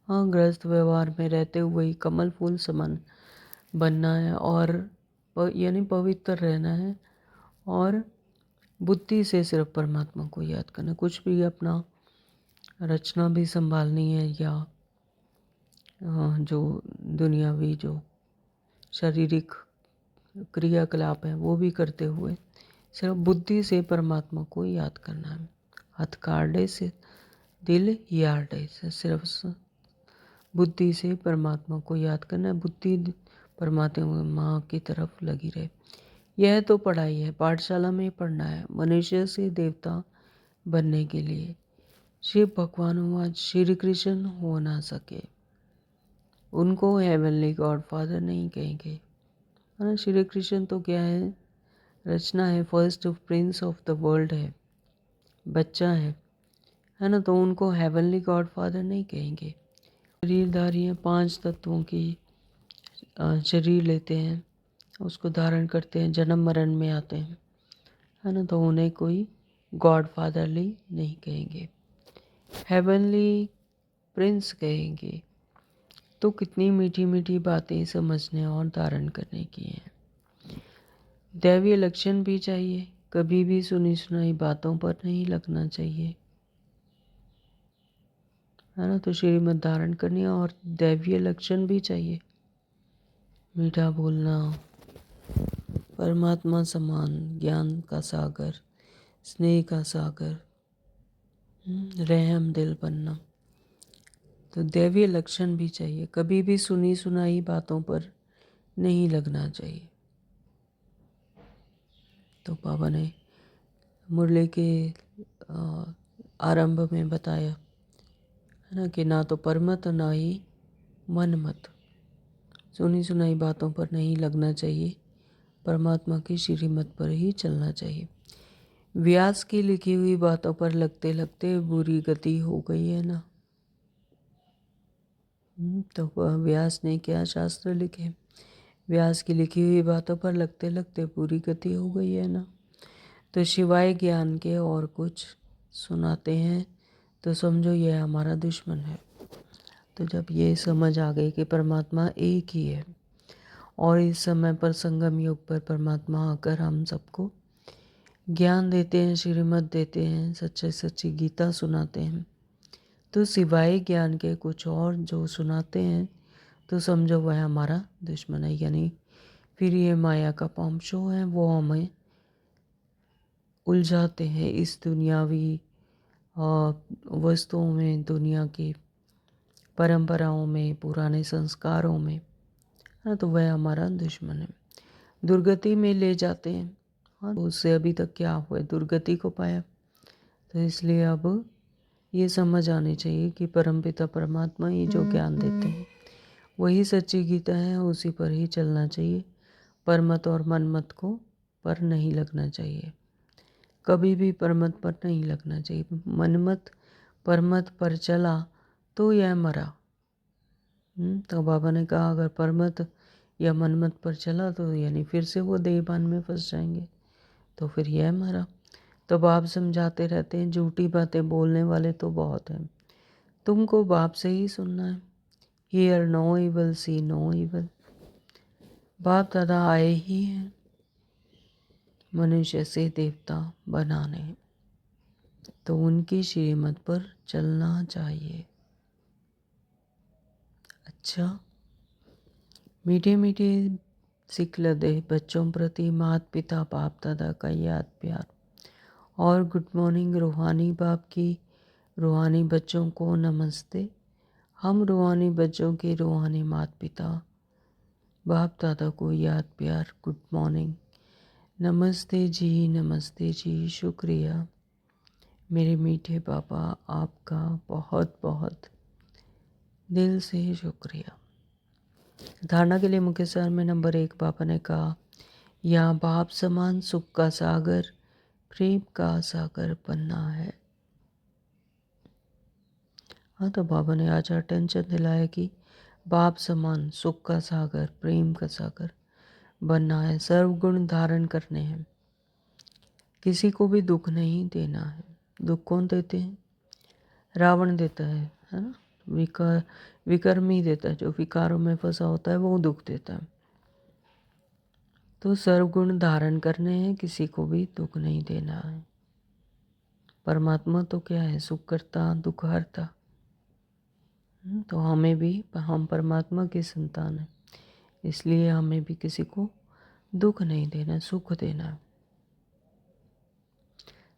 Speaker 1: हाँ, गृहस्थ व्यवहार में रहते हुए ही कमल फूल समान बनना है और यानी पवित्र रहना है और बुद्धि से सिर्फ परमात्मा को याद करना। कुछ भी अपना रचना भी संभालनी है या जो दुनियावी जो शारीरिक क्रियाकलाप है वो भी करते हुए सिर्फ बुद्धि से परमात्मा को याद करना है। हथकाडे से दिल यार्डे से सिर्फ बुद्धि से परमात्मा को याद करना है। बुद्धि परमात्मा की तरफ लगी रहे। यह तो पढ़ाई है, पाठशाला में पढ़ना है मनुष्य से देवता बनने के लिए। शिव भगवान आज श्री कृष्ण हो ना सके, उनको हेवनली गॉड फादर नहीं कहेंगे, है ना। श्री कृष्ण तो क्या है? रचना है, first Prince of the world है, बच्चा है ना। तो उनको हेवनली गॉड फादर नहीं कहेंगे। शरीरधारी हैं, 5 तत्वों की शरीर लेते हैं, उसको धारण करते हैं, जन्म मरण में आते हैं, है ना। तो उन्हें कोई गॉड फादरली नहीं कहेंगे, हेवनली प्रिंस कहेंगे। तो कितनी मीठी मीठी बातें समझने और धारण करने की हैं। दैवीय लक्षण भी चाहिए, कभी भी सुनी सुनाई बातों पर नहीं लगना चाहिए, है ना। तो श्रीमत धारण करनी और दैवीय लक्षण भी चाहिए, मीठा बोलना, परमात्मा समान, ज्ञान का सागर, स्नेह का सागर, रहम दिल बनना। तो दैवीय लक्षण भी चाहिए, कभी भी सुनी सुनाई बातों पर नहीं लगना चाहिए। तो बाबा ने मुरली के आरंभ में बताया, है ना, कि ना तो परमत ना ही मनमत। सुनी सुनाई बातों पर नहीं लगना चाहिए, परमात्मा की श्रीमत पर ही चलना चाहिए। व्यास की लिखी हुई बातों पर लगते लगते बुरी गति हो गई है ना। तो व्यास ने क्या शास्त्र लिखे? व्यास की लिखी हुई बातों पर लगते लगते बुरी गति हो गई है ना। तो शिवाय ज्ञान के और कुछ सुनाते हैं तो समझो यह हमारा दुश्मन है। तो जब ये समझ आ गई कि परमात्मा एक ही है और इस समय पर संगम युग पर परमात्मा आकर हम सबको ज्ञान देते हैं, श्रीमत देते हैं, सच्चे सच्ची गीता सुनाते हैं, तो सिवाय ज्ञान के कुछ और जो सुनाते हैं तो समझो वह हमारा दुश्मन है। यानी फिर ये माया का पांचों है, वो हमें उलझाते हैं इस दुनियावी वस्तुओं में, दुनिया की परंपराओं में, पुराने संस्कारों में, हाँ, तो वह हमारा दुश्मन है। दुर्गति में ले जाते हैं, हाँ, तो उससे अभी तक क्या हुआ, दुर्गति को पाया। तो इसलिए अब ये समझ आनी चाहिए कि परमपिता परमात्मा ही जो ज्ञान देते हैं वही सच्ची गीता है, उसी पर ही चलना चाहिए। परमत और मनमत को पर नहीं लगना चाहिए, कभी भी परमत पर नहीं लगना चाहिए। मनमत परमत पर चला तो यह मरा। तो बाबा ने कहा अगर परमत या मनमत पर चला तो यानी फिर से वो देहभान में फंस जाएंगे, तो फिर यह मरा। तो बाप समझाते रहते हैं, झूठी बातें बोलने वाले तो बहुत हैं, तुमको बाप से ही सुनना है। Hear no evil, see no evil. बाप दादा आए ही हैं मनुष्य से देवता बनाने, तो उनकी श्रीमत पर चलना चाहिए। अच्छा, मीठे मीठे सिखलदे बच्चों प्रति माता पिता बाप दादा का याद प्यार और गुड मॉर्निंग रूहानी बाप की रूहानी बच्चों को नमस्ते। हम रूहानी बच्चों के रूहानी माता पिता बाप दादा को याद प्यार, गुड मॉर्निंग, नमस्ते जी, शुक्रिया मेरे मीठे पापा, आपका बहुत बहुत दिल से शुक्रिया। धारणा के लिए मुख्य सार में नंबर 1 पापा ने कहा, यहाँ बाप समान सुख का सागर, प्रेम का सागर बनना है। हाँ, तो बाबा ने आज अटेंशन दिलाया कि बाप समान सुख का सागर, प्रेम का सागर बनना है, सर्वगुण धारण करने हैं, किसी को भी दुख नहीं देना है। दुख कौन देते हैं? रावण देता है ना। विकर्म ही देता है, जो विकारों में फंसा होता है वो दुख देता है। तो सर्वगुण धारण करने हैं, किसी को भी दुख नहीं देना है। परमात्मा तो क्या है? सुख करता, दुख हरता। तो हमें भी, हम परमात्मा की संतान है, इसलिए हमें भी किसी को दुख नहीं देना, सुख देना है।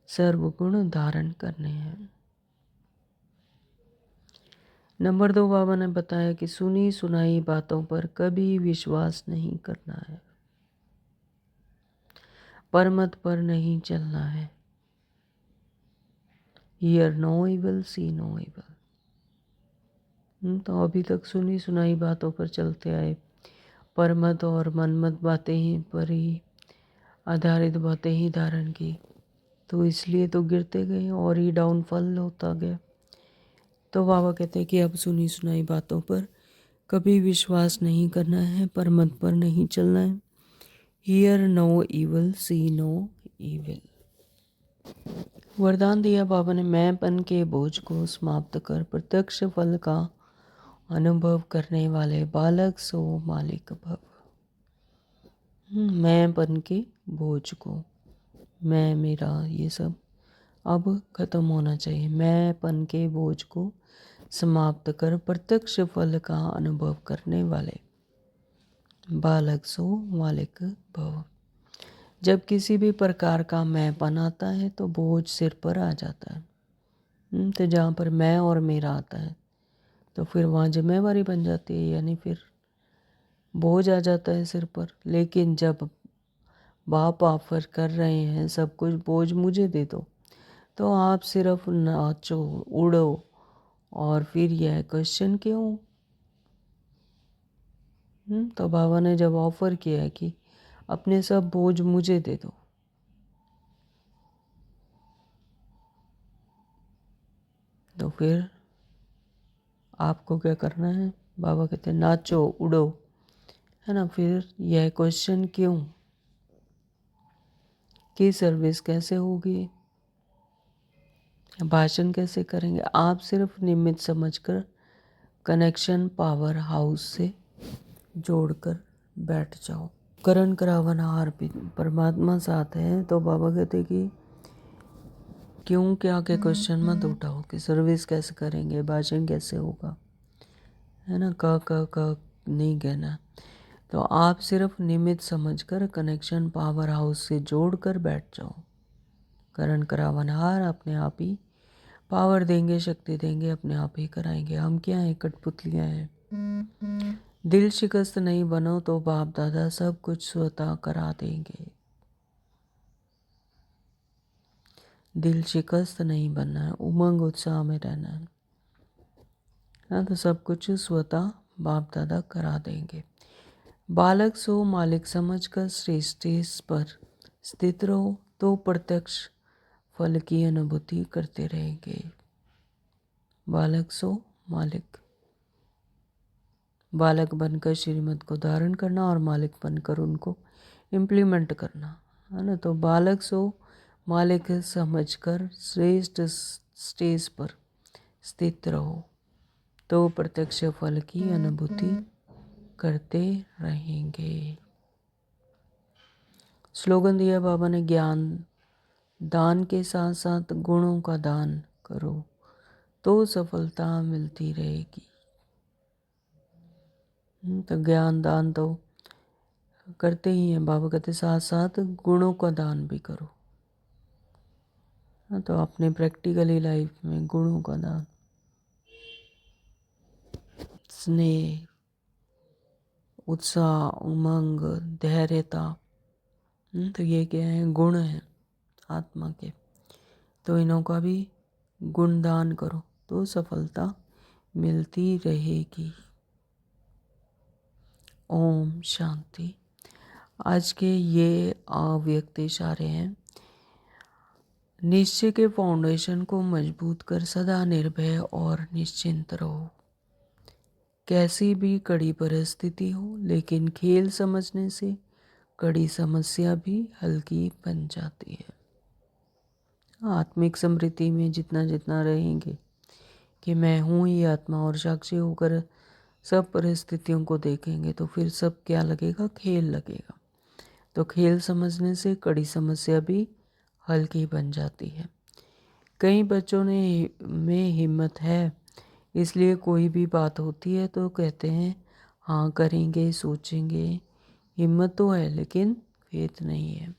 Speaker 1: सर्वगुण धारण करने हैं। नंबर 2 बाबा ने बताया कि सुनी सुनाई बातों पर कभी विश्वास नहीं करना है, परमत पर नहीं चलना है। Hear no evil, see no evil. तो अभी तक सुनी सुनाई बातों पर चलते आए, परमत और मनमत बातें ही पर ही आधारित बातें ही धारण की, तो इसलिए तो गिरते गए और ही डाउनफॉल होता गया। तो बाबा कहते हैं कि अब सुनी सुनाई बातों पर कभी विश्वास नहीं करना है, परमत पर नहीं चलना है। Hear no evil, see no evil. वरदान दिया बाबा ने, मैंपन के बोझ को समाप्त कर प्रत्यक्ष फल का अनुभव करने वाले बालक सो मालिक भव। मैंपन के बोझ को, मैं मेरा ये सब अब खत्म होना चाहिए। मैंपन के बोझ को समाप्त कर प्रत्यक्ष फल का अनुभव करने वाले बालक सो मालिक भव। जब किसी भी प्रकार का मैंपन आता है तो बोझ सिर पर आ जाता है। तो जहाँ पर मैं और मेरा आता है तो फिर वहाँ जिम्मेवारी बन जाती है, यानी फिर बोझ आ जाता है सिर पर। लेकिन जब बाप ऑफर कर रहे हैं सब कुछ, बोझ मुझे दे दो, तो आप सिर्फ नाचो, उड़ो, और फिर यह क्वेश्चन क्यों? तो बाबा ने जब ऑफर किया है कि अपने सब बोझ मुझे दे दो, तो फिर आपको क्या करना है? बाबा कहते हैं नाचो, उड़ो, है ना। फिर यह क्वेश्चन क्यों की सर्विस कैसे होगी, भाषण कैसे करेंगे? आप सिर्फ निमित्त समझकर कनेक्शन पावर हाउस से जोड़कर बैठ जाओ। करण करावन हार भी परमात्मा साथ है। तो बाबा कहते कि क्यों क्या के क्वेश्चन मत उठाओ कि सर्विस कैसे करेंगे, भाषण कैसे होगा, है ना। क नहीं कहना। तो आप सिर्फ निमित्त समझकर कनेक्शन पावर हाउस से जोड़कर बैठ जाओ। करण करावनहार अपने आप ही पावर देंगे, शक्ति देंगे, अपने आप ही कराएंगे। हम क्या हैं, कठपुतलियाँ हैं। दिल शिकस्त नहीं बनो तो बाप दादा सब कुछ स्वतः करा देंगे। दिल शिकस्त नहीं बनना है, उमंग उत्साह में रहना है। हाँ, तो सब कुछ स्वतः बाप दादा करा देंगे। बालक सो मालिक समझकर श्रेष्ठ पर स्थित रहो तो प्रत्यक्ष फल की अनुभूति करते रहेंगे। बालक सो मालिक, बालक बनकर श्रीमत को धारण करना और मालिक बनकर उनको इम्प्लीमेंट करना, है ना। तो बालक सो मालिक समझकर श्रेष्ठ स्टेज पर स्थित रहो तो प्रत्यक्ष फल की अनुभूति करते रहेंगे। स्लोगन दिया बाबा ने, ज्ञान दान के साथ साथ गुणों का दान करो तो सफलता मिलती रहेगी। तो ज्ञान दान तो करते ही हैं बाबा, कहते साथ साथ गुणों का दान भी करो। हाँ, तो अपने प्रैक्टिकली लाइफ में गुणों का दान, स्नेह, उत्साह, उमंग, धैर्यता, तो ये क्या है, गुण हैं आत्मा के। तो इन्हों का भी गुणदान करो तो सफलता मिलती रहेगी। ओम शांति। आज के ये अव्यक्त इशारे हैं। निश्चय के फाउंडेशन को मजबूत कर सदा निर्भय और निश्चिंत रहो। कैसी भी कड़ी परिस्थिति हो, लेकिन खेल समझने से कड़ी समस्या भी हल्की बन जाती है। आत्मिक समृद्धि में जितना जितना रहेंगे कि मैं हूँ ही आत्मा और साक्षी होकर सब परिस्थितियों को देखेंगे, तो फिर सब क्या लगेगा, खेल लगेगा। तो खेल समझने से कड़ी समस्या भी हल्की बन जाती है। कई बच्चों में हिम्मत है, इसलिए कोई भी बात होती है तो कहते हैं हाँ करेंगे, सोचेंगे। हिम्मत तो है लेकिन फेथ नहीं है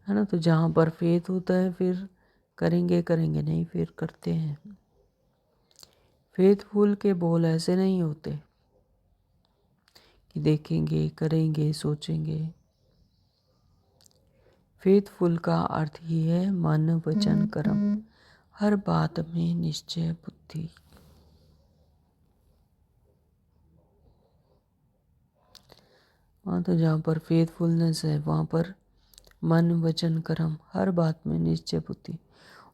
Speaker 1: ना। तो जहाँ पर फेथ होता है फिर करेंगे, करेंगे नहीं फिर करते हैं। फेथफुल के बोल ऐसे नहीं होते कि देखेंगे, करेंगे, सोचेंगे। फेथफुल का अर्थ ही है मन वचन कर्म, हर बात में निश्चय बुद्धि। हाँ, तो जहाँ पर फेथफुलनेस है वहाँ पर मन वचन कर्म, हर बात में निश्चय बुद्धि।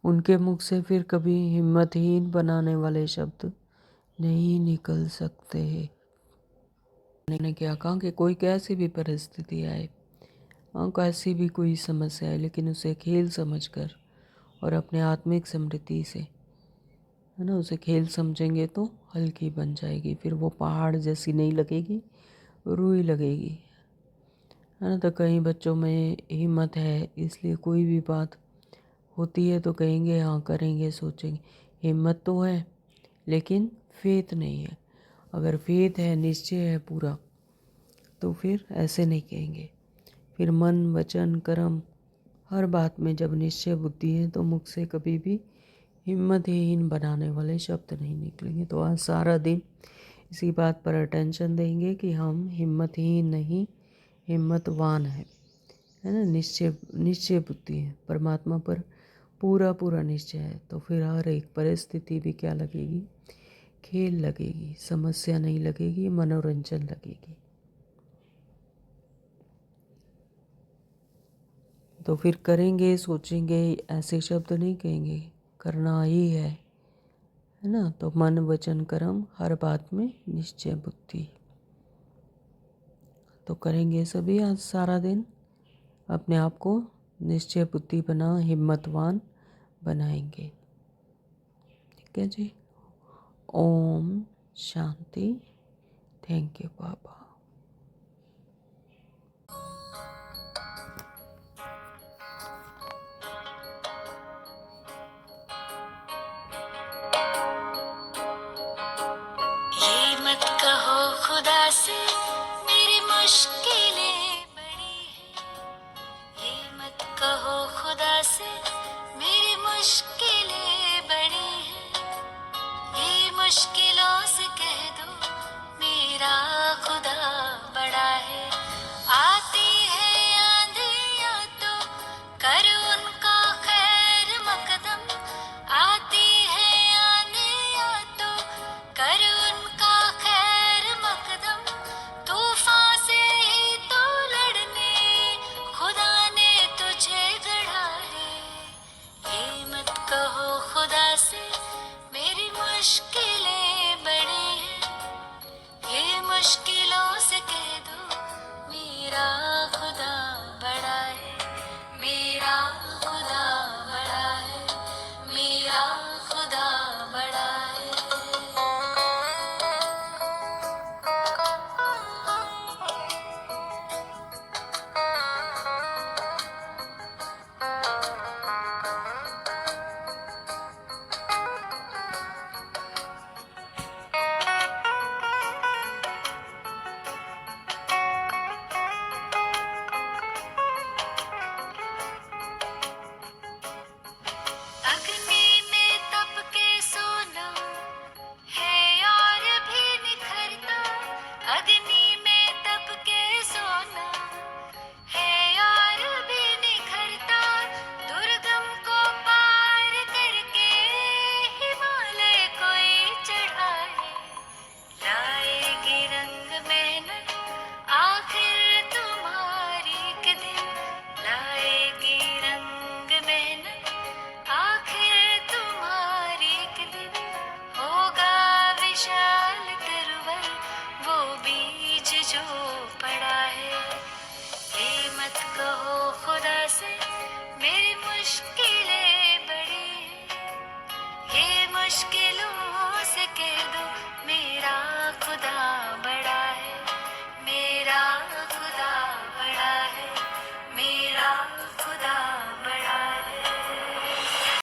Speaker 1: उनके मुख से फिर कभी हिम्मतहीन बनाने वाले शब्द नहीं निकल सकते। मैंने क्या कहा कि कोई कैसी भी परिस्थिति आए, कैसी भी कोई समस्या है, लेकिन उसे खेल समझकर और अपने आत्मिक समृद्धि से, है ना, उसे खेल समझेंगे तो हल्की बन जाएगी। फिर वो पहाड़ जैसी नहीं लगेगी, रूई लगेगी, है ना। तो कई बच्चों में हिम्मत है, इसलिए कोई भी बात होती है तो कहेंगे हाँ करेंगे, सोचेंगे। हिम्मत तो है लेकिन फेथ नहीं है। अगर फेथ है, निश्चय है पूरा, तो फिर ऐसे नहीं कहेंगे। फिर मन वचन कर्म, हर बात में जब निश्चय बुद्धि है तो मुख से कभी भी हिम्मतहीन बनाने वाले शब्द नहीं निकलेंगे। तो आज सारा दिन इसी बात पर अटेंशन देंगे कि हम हिम्मतहीन नहीं, हिम्मतवान है ना। निश्चय बुद्धि है, परमात्मा पर पूरा पूरा निश्चय है। तो फिर हर एक परिस्थिति भी क्या लगेगी, खेल लगेगी, समस्या नहीं लगेगी, मनोरंजन लगेगी। तो फिर करेंगे, सोचेंगे, ऐसे शब्द नहीं कहेंगे, करना ही है ना। तो मन वचन कर्म, हर बात में निश्चय बुद्धि। तो करेंगे सभी आज सारा दिन, अपने आप को निश्चय बुद्धि बना हिम्मतवान बनाएंगे। ठीक है जी। Om Shanti. Thank you Baba.